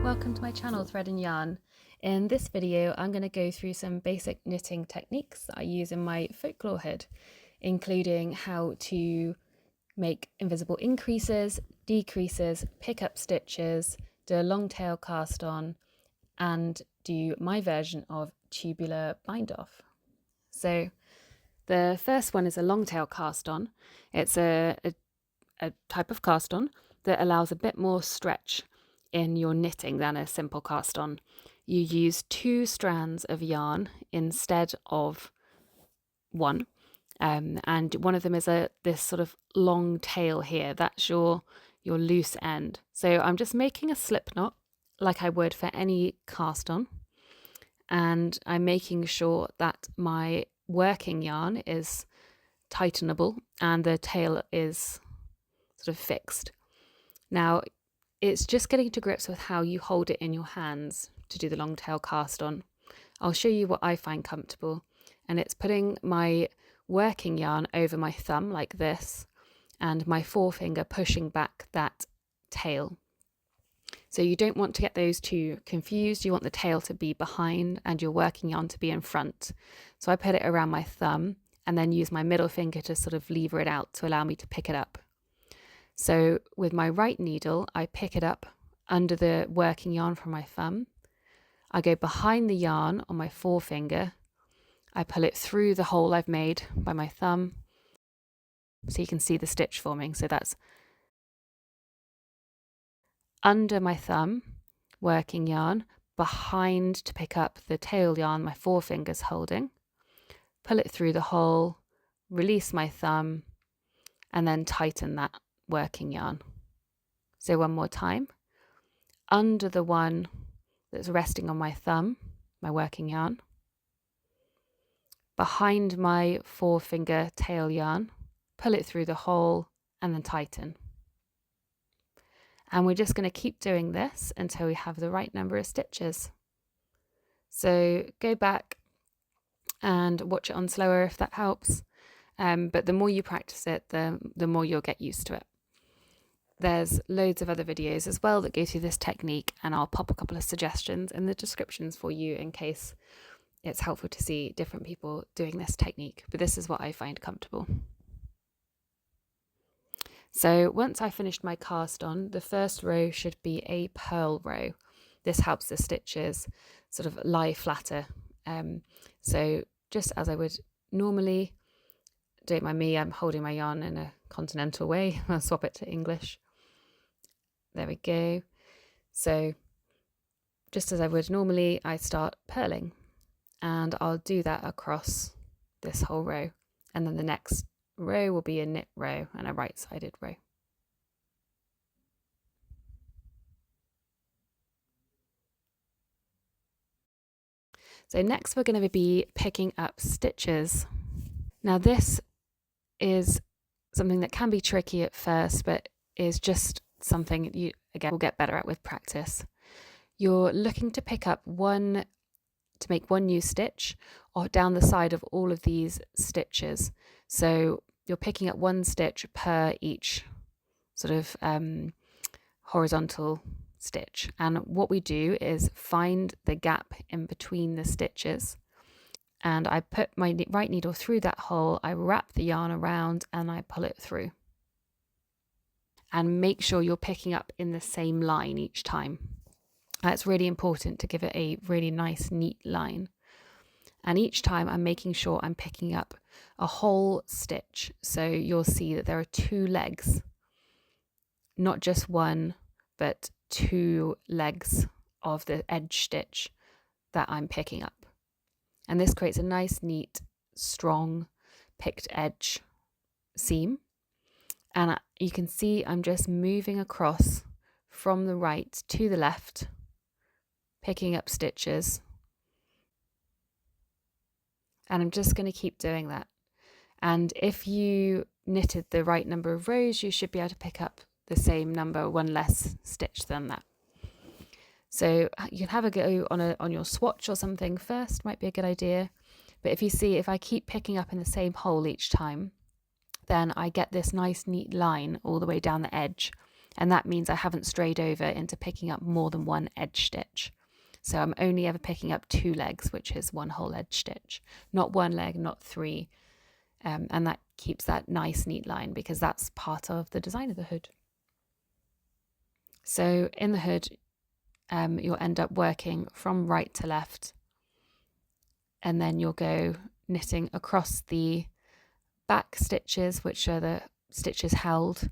welcome to my channel Thread and Yarn. In this video I'm going to go through some basic knitting techniques that I use in my Folklore Hood, including how to make invisible increases, decreases, pick up stitches, do a long tail cast on, and do my version of tubular bind off. So the first one is a long tail cast on. It's a type of cast on that allows a bit more stretch in your knitting than a simple cast on. You use 2 strands of yarn instead of one, and one of them is this sort of long tail here. That's your loose end. So I'm just making a slip knot like I would for any cast on, and I'm making sure that my working yarn is tightenable and the tail is sort of fixed. Now it's just getting to grips with how you hold it in your hands to do the long tail cast on. I'll show you what I find comfortable, and it's putting my working yarn over my thumb like this and my forefinger pushing back that tail. So you don't want to get those two confused. You want the tail to be behind and your working yarn to be in front. So I put it around my thumb and then use my middle finger to sort of lever it out to allow me to pick it up. So with my right needle, I pick it up under the working yarn from my thumb. I go behind the yarn on my forefinger. I pull it through the hole I've made by my thumb, so you can see the stitch forming. So that's under my thumb, working yarn, behind to pick up the tail yarn my forefinger's holding, pull it through the hole, release my thumb, and then tighten that working yarn. So one more time, under the one that's resting on my thumb, my working yarn, behind my forefinger tail yarn, pull it through the hole and then tighten. And we're just going to keep doing this until we have the right number of stitches. So go back and watch it on slower if that helps. But the more you practice it, the more you'll get used to it. There's loads of other videos as well that go through this technique, and I'll pop a couple of suggestions in the descriptions for you in case it's helpful to see different people doing this technique. But this is what I find comfortable. So once I finished my cast on, the first row should be a purl row. This helps the stitches sort of lie flatter. So just as I would normally, don't mind me, I'm holding my yarn in a continental way. I'll swap it to English. There we go. So just as I would normally, I start purling, and I'll do that across this whole row. And then the next row will be a knit row and a right-sided row. So next we're going to be picking up stitches. Now this is something that can be tricky at first, but is just something you, again, will get better at with practice. You're looking to pick up to make one new stitch or down the side of all of these stitches. So you're picking up one stitch per each sort of horizontal stitch. And what we do is find the gap in between the stitches, and I put my right needle through that hole, I wrap the yarn around and I pull it through. And make sure you're picking up in the same line each time. That's really important to give it a really nice, neat line. And each time I'm making sure I'm picking up a whole stitch. So you'll see that there are 2 legs, not just one, but 2 legs of the edge stitch that I'm picking up. And this creates a nice, neat, strong picked edge seam. And you can see I'm just moving across from the right to the left, picking up stitches. And I'm just going to keep doing that. And if you knitted the right number of rows, you should be able to pick up the same number, one less stitch than that. So you can have a go on your swatch or something first, might be a good idea. But if you see, if I keep picking up in the same hole each time, then I get this nice neat line all the way down the edge, and that means I haven't strayed over into picking up more than one edge stitch. So I'm only ever picking up 2 legs, which is 1 whole edge stitch, not 1 leg, not 3. And that keeps that nice neat line because that's part of the design of the hood. So in the hood, you'll end up working from right to left, and then you'll go knitting across the back stitches, which are the stitches held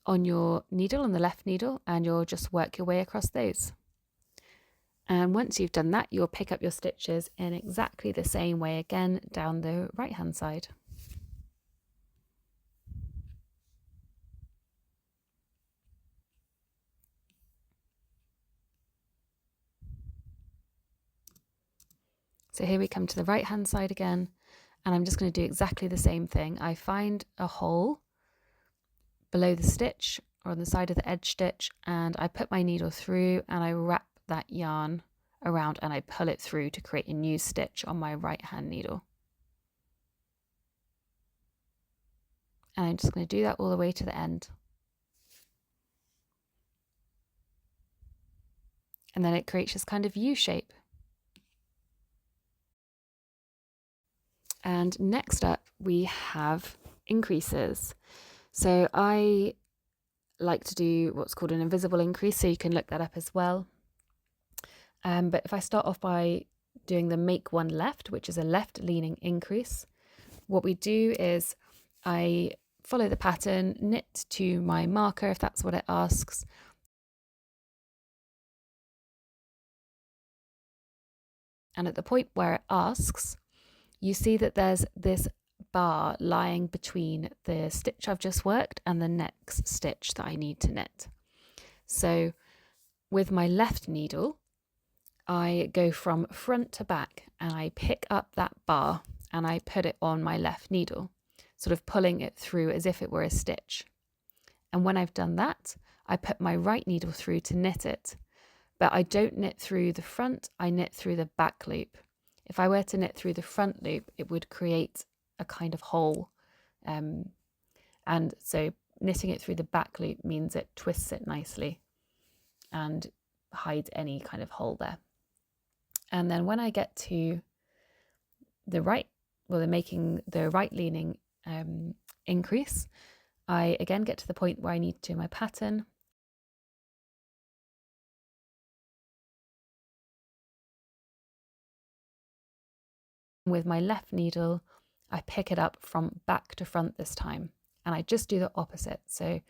on your needle, on the left needle, and you'll just work your way across those. And once you've done that, you'll pick up your stitches in exactly the same way again down the right hand side. So here we come to the right hand side again, and I'm just going to do exactly the same thing. I find a hole below the stitch or on the side of the edge stitch, and I put my needle through and I wrap that yarn around and I pull it through to create a new stitch on my right hand needle. And I'm just going to do that all the way to the end. And then it creates this kind of U shape. And next up we have increases. So I like to do what's called an invisible increase, so you can look that up as well. But if I start off by doing the make one left, which is a left leaning increase, what we do is I follow the pattern, knit to my marker if that's what it asks. And at the point where it asks, you see that there's this bar lying between the stitch I've just worked and the next stitch that I need to knit. So with my left needle, I go from front to back and I pick up that bar and I put it on my left needle, sort of pulling it through as if it were a stitch. And when I've done that, I put my right needle through to knit it, but I don't knit through the front, I knit through the back loop. If I were to knit through the front loop, it would create a kind of hole. And so knitting it through the back loop means it twists it nicely and hides any kind of hole there. And then when I get to the right, well, making the right leaning increase, I again get to the point where I need to do my pattern. With my left needle, I pick it up from back to front this time, and I just do the opposite. So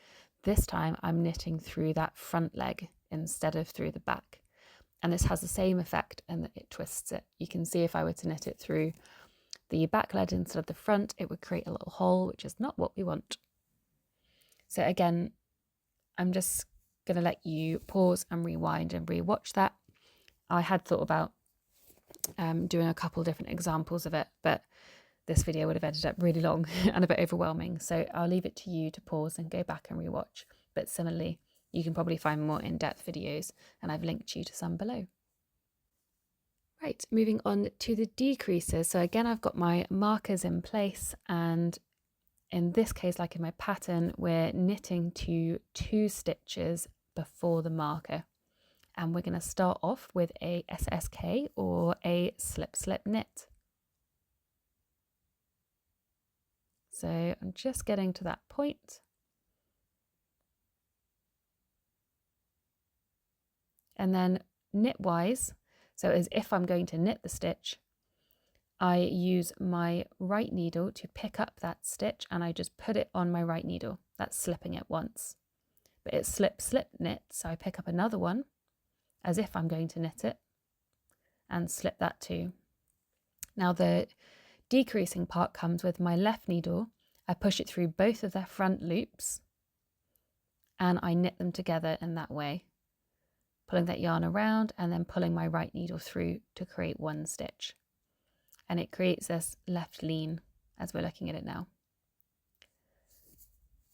this time I'm knitting through that front leg instead of through the back. And this has the same effect in that it twists it. You can see if I were to knit it through the back leg instead of the front, it would create a little hole, which is not what we want. So again, I'm just going to let you pause and rewind and rewatch that. I had thought about doing a couple different examples of it, but this video would have ended up really long and a bit overwhelming. So I'll leave it to you to pause and go back and rewatch. But similarly, you can probably find more in-depth videos, and I've linked you to some below. Right, moving on to the decreases. So again, I've got my markers in place, and in this case, like in my pattern, we're knitting to 2 stitches before the marker. And we're going to start off with a SSK or a slip knit. So I'm just getting to that point. And then knit-wise, so as if I'm going to knit the stitch, I use my right needle to pick up that stitch and I just put it on my right needle. That's slipping it once. But it's slip knit, so I pick up another one as if I'm going to knit it and slip that too. Now the decreasing part comes with my left needle. I push it through both of their front loops and I knit them together in that way, pulling that yarn around and then pulling my right needle through to create one stitch. And it creates this left lean as we're looking at it now.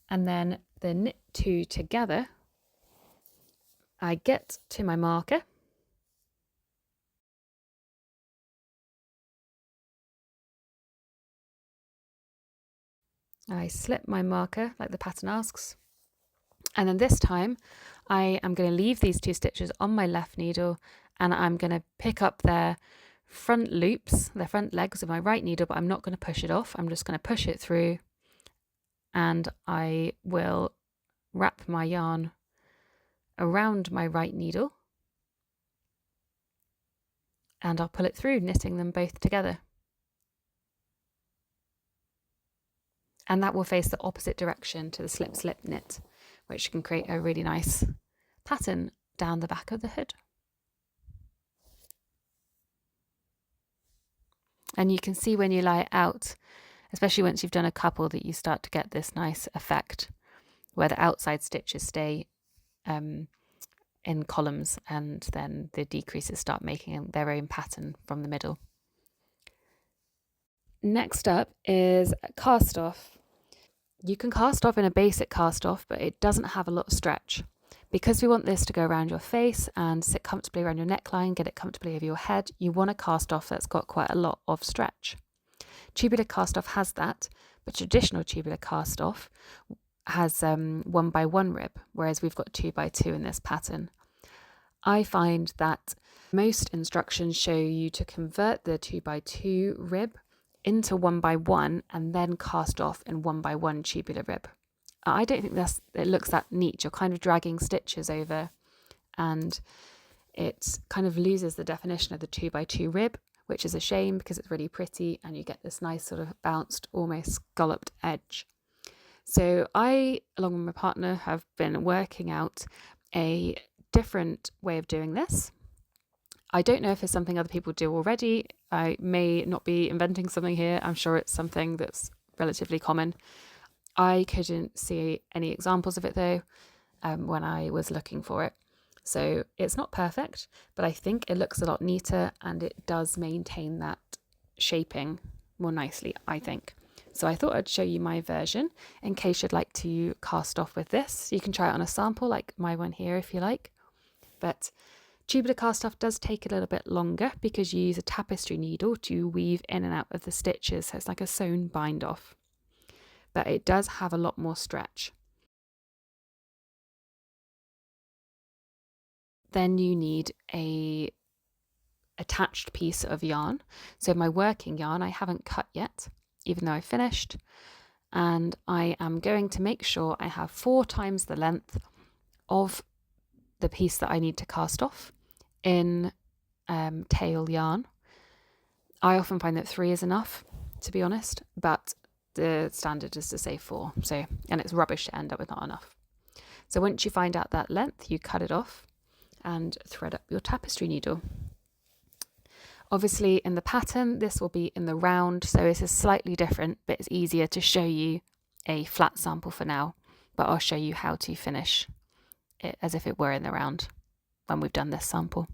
And then the knit 2 together, I get to my marker. I slip my marker like the pattern asks, And then this time I am going to leave these 2 stitches on my left needle, and I'm going to pick up their front loops, their front legs of my right needle, but I'm not going to push it off. I'm just going to push it through, and I will wrap my yarn around my right needle, and I'll pull it through, knitting them both together. And that will face the opposite direction to the slip slip knit, which can create a really nice pattern down the back of the hood. And you can see when you lie it out, especially once you've done a couple, that you start to get this nice effect where the outside stitches stay in columns, and then the decreases start making their own pattern from the middle. Next up is cast off. You can cast off in a basic cast off, but it doesn't have a lot of stretch. Because we want this to go around your face and sit comfortably around your neckline, get it comfortably over your head, you want a cast off that's got quite a lot of stretch. Tubular cast off has that, but traditional tubular cast off has 1x1 rib, whereas we've got 2x2 in this pattern. I find that most instructions show you to convert the 2x2 rib into 1x1 and then cast off in 1x1 tubular rib. I don't think it looks that neat. You're kind of dragging stitches over, and it kind of loses the definition of the 2x2 rib, which is a shame because it's really pretty and you get this nice sort of bounced, almost scalloped edge. So I, along with my partner, have been working out a different way of doing this. I don't know if it's something other people do already. I may not be inventing something here. I'm sure it's something that's relatively common. I couldn't see any examples of it though when I was looking for it. So it's not perfect, but I think it looks a lot neater and it does maintain that shaping more nicely, I think. So I thought I'd show you my version in case you'd like to cast off with this. You can try it on a sample like my one here if you like. But tubular cast off does take a little bit longer because you use a tapestry needle to weave in and out of the stitches. So it's like a sewn bind off. But it does have a lot more stretch. Then you need a attached piece of yarn. So my working yarn I haven't cut yet, even though I finished. And I am going to make sure I have 4 times the length of the piece that I need to cast off in tail yarn. I often find that 3 is enough, to be honest, but the standard is to say 4. So, and it's rubbish to end up with not enough. So once you find out that length, you cut it off and thread up your tapestry needle. Obviously in the pattern, this will be in the round, so this is slightly different, but it's easier to show you a flat sample for now, but I'll show you how to finish it as if it were in the round when we've done this sample.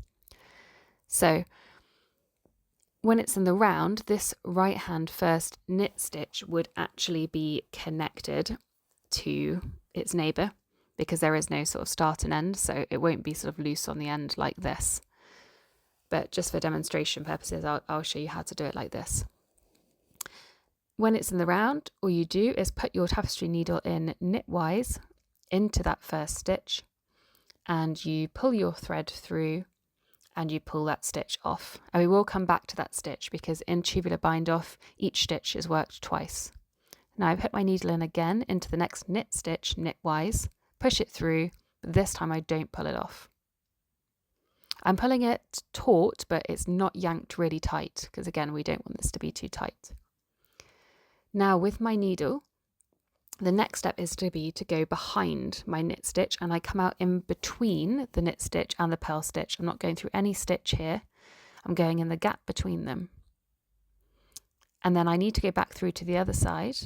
So when it's in the round, this right hand first knit stitch would actually be connected to its neighbour because there is no sort of start and end, so it won't be sort of loose on the end like this. But just for demonstration purposes, I'll show you how to do it like this. When it's in the round, all you do is put your tapestry needle in knitwise into that first stitch, and you pull your thread through and you pull that stitch off. And we will come back to that stitch because in tubular bind off, each stitch is worked twice. Now I put my needle in again into the next knit stitch knitwise, push it through, but this time I don't pull it off. I'm pulling it taut, but it's not yanked really tight because again, we don't want this to be too tight. Now with my needle, the next step is to go behind my knit stitch, and I come out in between the knit stitch and the purl stitch. I'm not going through any stitch here. I'm going in the gap between them. And then I need to go back through to the other side.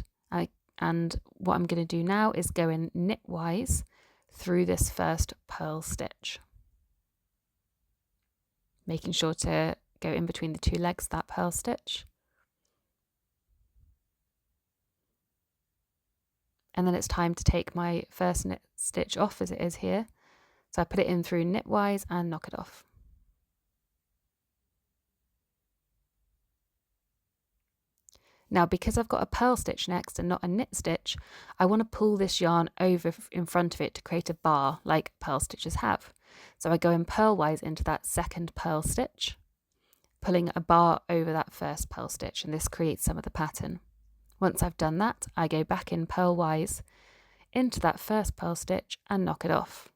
And what I'm going to do now is go in knitwise through this first purl stitch, making sure to go in between the 2 legs, that purl stitch. And then it's time to take my first knit stitch off as it is here. So I put it in through knitwise and knock it off. Now, because I've got a purl stitch next and not a knit stitch, I want to pull this yarn over in front of it to create a bar like purl stitches have. So I go in purlwise into that second purl stitch, pulling a bar over that first purl stitch, and this creates some of the pattern. Once I've done that, I go back in purlwise into that first purl stitch and knock it off.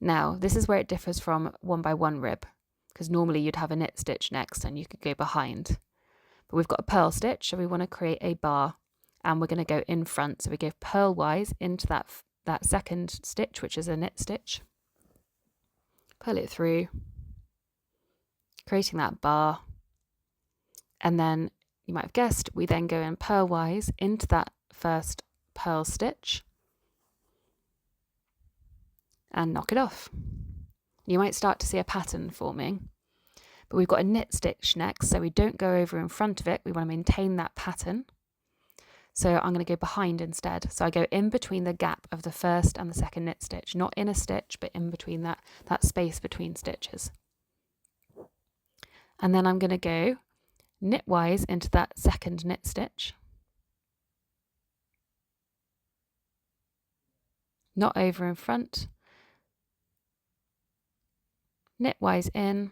Now, this is where it differs from 1x1 rib, because normally you'd have a knit stitch next and you could go behind. But we've got a purl stitch, so we want to create a bar, and we're going to go in front. So we go purlwise into that second stitch, which is a knit stitch. Pull it through, creating that bar. And then, you might have guessed, we then go in purlwise into that first purl stitch and knock it off. You might start to see a pattern forming, but we've got a knit stitch next, so we don't go over in front of it. We want to maintain that pattern. So I'm going to go behind instead. So I go in between the gap of the first and the second knit stitch, not in a stitch, but in between that space between stitches. And then I'm going to go knitwise into that second knit stitch, not over in front, knitwise in,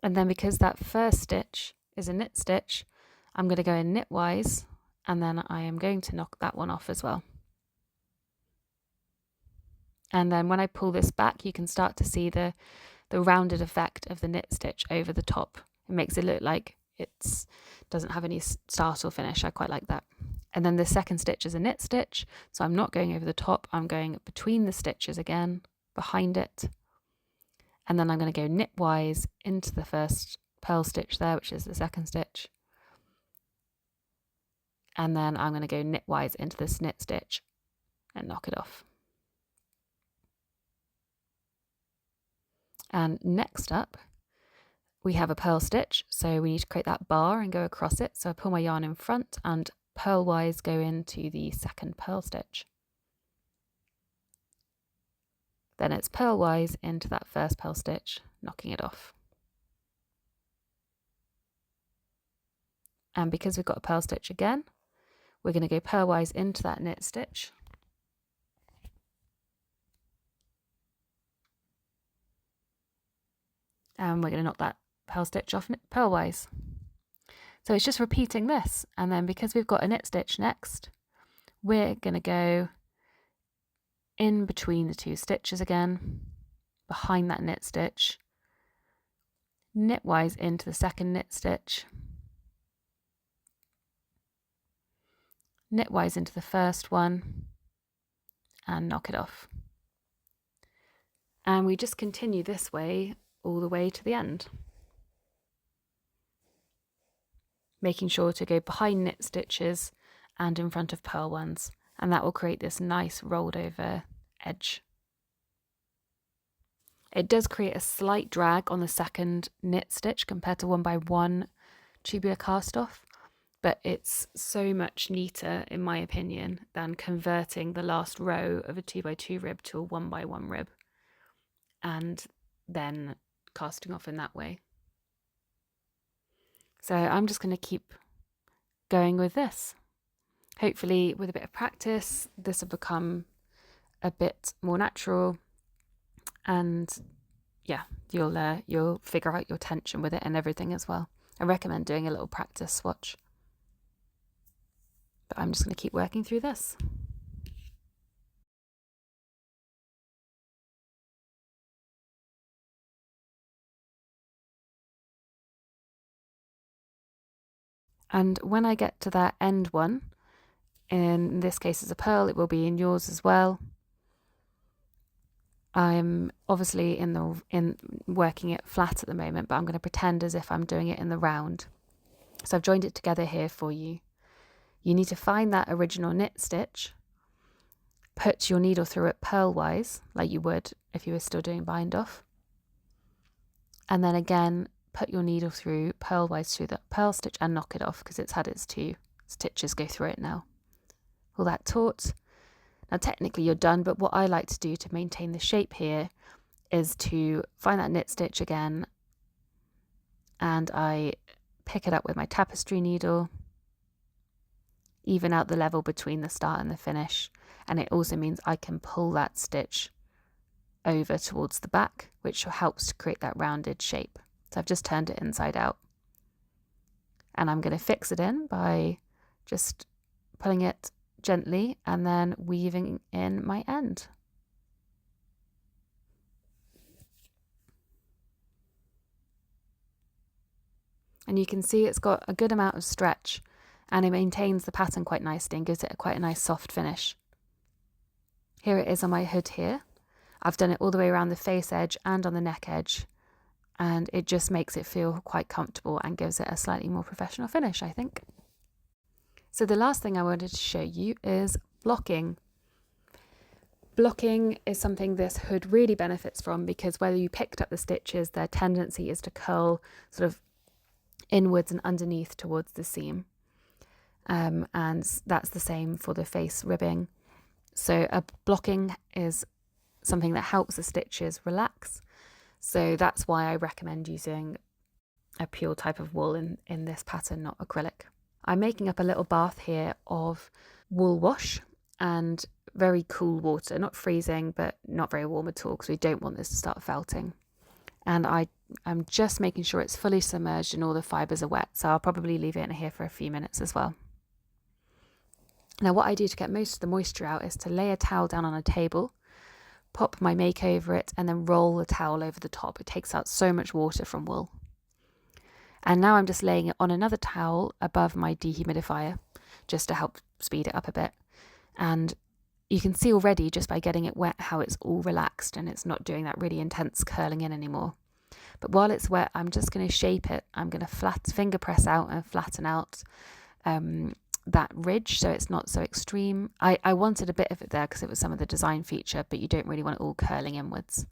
and then because that first stitch is a knit stitch, I'm going to go in knitwise, and then I am going to knock that one off as well. And then when I pull this back, you can start to see the rounded effect of the knit stitch over the top. It makes it look like it doesn't have any start or finish. I quite like that. And then the second stitch is a knit stitch, so I'm not going over the top. I'm going between the stitches again, behind it. And then I'm going to go knitwise into the first purl stitch there, which is the second stitch. And then I'm going to go knitwise into this knit stitch and knock it off. And next up, we have a purl stitch, so we need to create that bar and go across it. So I pull my yarn in front and purlwise go into the second purl stitch. Then it's purlwise into that first purl stitch, knocking it off. And because we've got a purl stitch again, we're going to go purlwise into that knit stitch. And we're going to knock that purl stitch off purlwise. So it's just repeating this, and then because we've got a knit stitch next, we're going to go in between the two stitches again, behind that knit stitch, knitwise into the second knit stitch, knitwise into the first one, and knock it off. And we just continue this way all the way to the end, making sure to go behind knit stitches and in front of purl ones, and that will create this nice rolled over edge. It does create a slight drag on the second knit stitch compared to 1x1 tubular cast off, but it's so much neater in my opinion than converting the last row of a 2x2 rib to a 1x1 rib and then casting off in that way. So I'm just going to keep going with this. Hopefully with a bit of practice this will become a bit more natural, and yeah, you'll figure out your tension with it and everything as well. I recommend doing a little practice swatch, but I'm just going to keep working through this. And when I get to that end one, in this case it's a purl, it will be in yours as well. I'm obviously in working it flat at the moment, but I'm going to pretend as if I'm doing it in the round. So I've joined it together here for you. You need to find that original knit stitch, put your needle through it purlwise, like you would if you were still doing bind off, and then again put your needle through purlwise through that purl stitch and knock it off because it's had its two stitches go through it now. Pull that taut, Now technically you're done, but what I like to do to maintain the shape here is to find that knit stitch again, and I pick it up with my tapestry needle, even out the level between the start and the finish, and it also means I can pull that stitch over towards the back, which helps to create that rounded shape. So I've just turned it inside out, and I'm going to fix it in by just pulling it gently and then weaving in my end. And you can see it's got a good amount of stretch, and it maintains the pattern quite nicely and gives it quite a nice soft finish. Here it is on my hood here. I've done it all the way around the face edge and on the neck edge, and it just makes it feel quite comfortable and gives it a slightly more professional finish, I think. So the last thing I wanted to show you is blocking. Blocking is something this hood really benefits from, because whether you picked up the stitches, their tendency is to curl sort of inwards and underneath towards the seam. And that's the same for the face ribbing. So a blocking is something that helps the stitches relax. So that's why I recommend using a pure type of wool in this pattern, not acrylic. I'm making up a little bath here of wool wash and very cool water, not freezing, but not very warm at all, because we don't want this to start felting. And I'm just making sure it's fully submerged and all the fibres are wet, so I'll probably leave it in here for a few minutes as well. Now what I do to get most of the moisture out is to lay a towel down on a table, pop my make over it, and then roll the towel over the top. It takes out so much water from wool. And now I'm just laying it on another towel above my dehumidifier, just to help speed it up a bit. And you can see already just by getting it wet how it's all relaxed and it's not doing that really intense curling in anymore. But while it's wet, I'm just going to shape it. I'm going to finger press out and flatten out that ridge so it's not so extreme. I wanted a bit of it there because it was some of the design feature, but you don't really want it all curling inwards.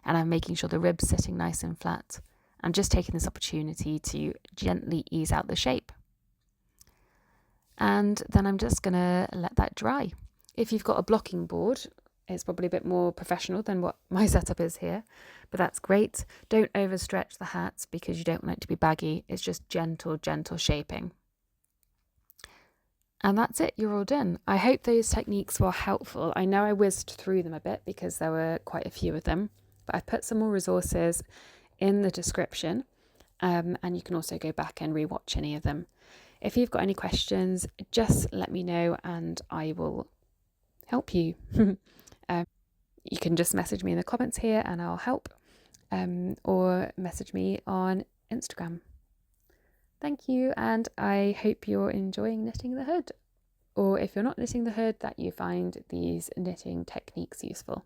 And I'm making sure the rib's sitting nice and flat. I'm just taking this opportunity to gently ease out the shape. And then I'm just going to let that dry. If you've got a blocking board, it's probably a bit more professional than what my setup is here, but that's great. Don't overstretch the hats because you don't want it to be baggy. It's just gentle shaping. And that's it, you're all done. I hope those techniques were helpful. I know I whizzed through them a bit because there were quite a few of them, but I've put some more resources in the description, and you can also go back and rewatch any of them. If you've got any questions, just let me know and I will help you. You can just message me in the comments here and I'll help, or message me on Instagram. Thank you, and I hope you're enjoying knitting the hood, or if you're not knitting the hood, that you find these knitting techniques useful.